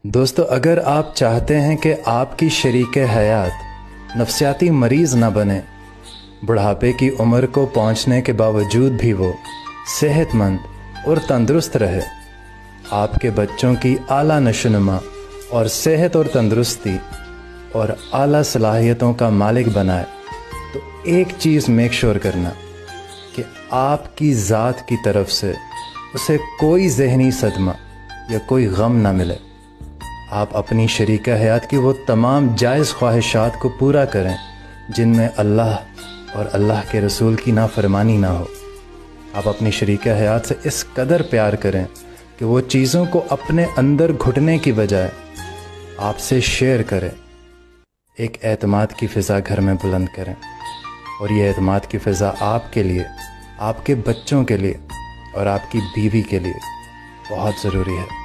دوستو، اگر آپ چاہتے ہیں کہ آپ کی شریک حیات نفسیاتی مریض نہ بنے، بڑھاپے کی عمر کو پہنچنے کے باوجود بھی وہ صحت مند اور تندرست رہے، آپ کے بچوں کی اعلیٰ نشوونما اور صحت اور تندرستی اور اعلیٰ صلاحیتوں کا مالک بنائے، تو ایک چیز میک شور کرنا کہ آپ کی ذات کی طرف سے اسے کوئی ذہنی صدمہ یا کوئی غم نہ ملے۔ آپ اپنی شریک حیات کی وہ تمام جائز خواہشات کو پورا کریں جن میں اللہ اور اللہ کے رسول کی نافرمانی نہ ہو۔ آپ اپنی شریک حیات سے اس قدر پیار کریں کہ وہ چیزوں کو اپنے اندر گھٹنے کی بجائے آپ سے شیئر کریں۔ ایک اعتماد کی فضا گھر میں بلند کریں، اور یہ اعتماد کی فضا آپ کے لیے، آپ کے بچوں کے لیے اور آپ کی بیوی کے لیے بہت ضروری ہے۔